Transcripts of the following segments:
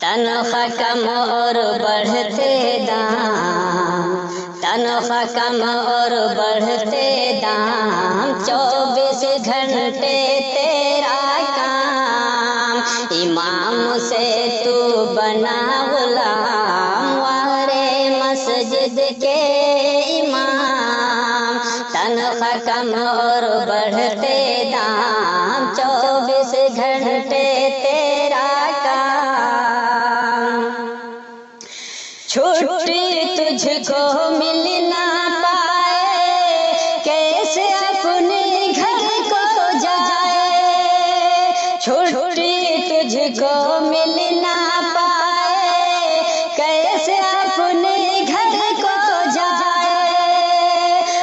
तनख्वाह कम और बढ़ते दाम, तनख्वाह कम और बढ़ते दाम, 24 घंटे तेरा काम। इमाम से तू बना गुलाम, वारे मस्जिद के इमाम। तनख्वाह कम और बढ़ते दाम, 24 घंटे तेरा काम। छुट्टी तुझको मिल ना पाए, कैसे अपने घर को जाए। छुट्टी तुझको मिल ना पाए, कैसे अपने घर को जाए।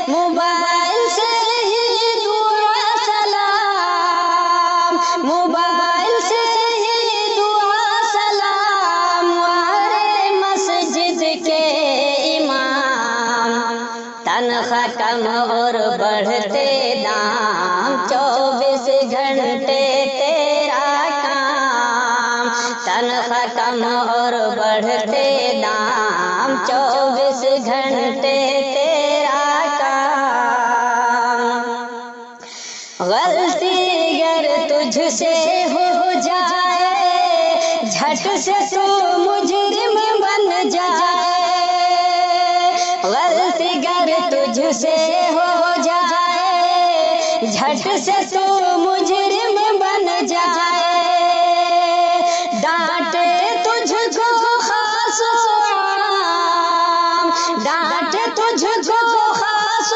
मोबाइल से ही दुआ सलाम, मोबाइल से ही दुआ सलाम, वारे मस्जिद के इमाम। तनख्वाह कम और बढ़ते दाम, 24 घंटे तेरा काम। तनख्वाह कम और बढ़ते दाम, 24 घंटे तेरा काम। गलती अगर तुझसे हो जाए, झट से तू मुजरिम बन जाए। गलती अगर तुझसे हो जाए, झट से तू मुजरिम बन जाए। डांटे तुझको खास आम, डांटे तुझको खास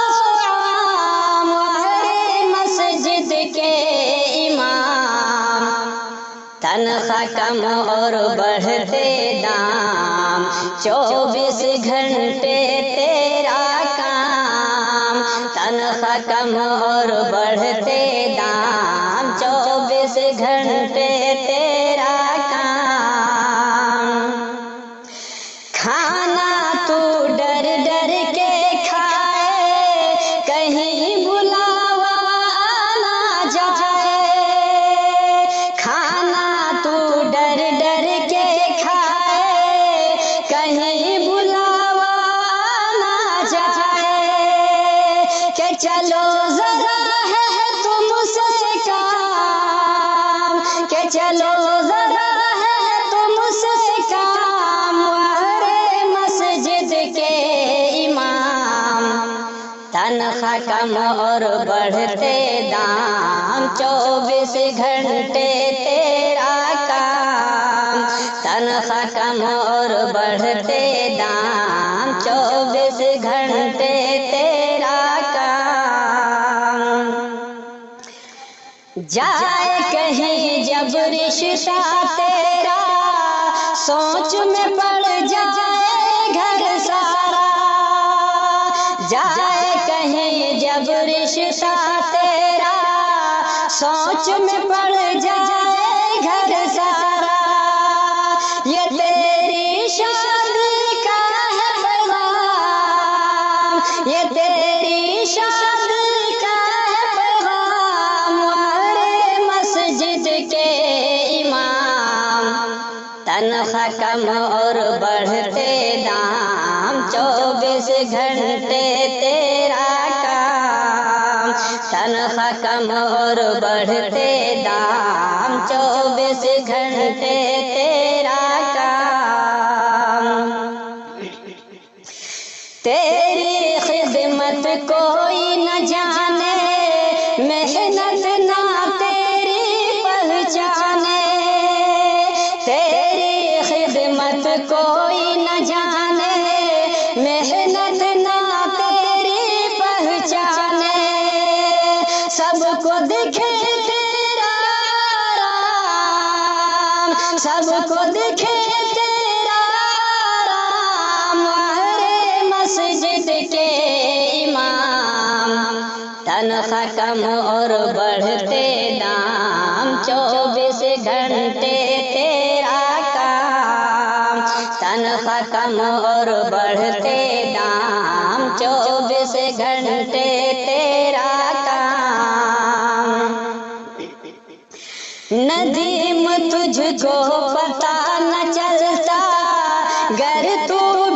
आम, वारे मस्जिद के इमाम। तनख्वाह कम और बढ़ते दाम, 24 घंटे तेरा काम। तनख्वाह कम और बढ़ते दाम, 24 घंटे तेरा काम। खाना तू डर डर के खाए, कहीं बुलावा ना जाए। खाना तू डर डर के खाए, कहीं बुलावा ना जाए। के चलो जरा है तुमसे काम, के चलो जरा है तुमसे काम, वारे मस्जिद के इमाम। तनख्वाह कम और बढ़ते दाम, 24 घंटे तेरा काम। तनख्वाह कम और बढ़ते दाम, 24 घंटे तेरा काम। जाए कहीं जब रिश्ता तेरा, सोच में पड़ जाए घर सारा। जाए कहीं जब रिश्ता तेरा, सोच में पड़ जाए घर सारा। ये तेरी शादी का है पैगाम, ये तेरी शादी का है पैगाम, वारे मस्जिद के इमाम। तनख्वाह कम और बढ़ते दाम, 24 घंटे तेरा काम। तनख्वाह कम और बढ़ते दाम, 24 घंटे तेरा काम। तेरी खिदमत कोई न जाने, मेहनत ना तेरी पहचाने। तेरी खिदमत कोई न जाने, मेहनत ना तेरी पहचाने। सबको दिखे तेरा राम, सबको दिखे तेरा राम, वारे मस्जिद के इमाम। तनख्वाह कम और बढ़ते दाम, 24 घंटे तेरा काम। तनख्वाह कम और बढ़ते दाम, 24 घंटे तेरा काम। नदीम तुझको पता न चल तू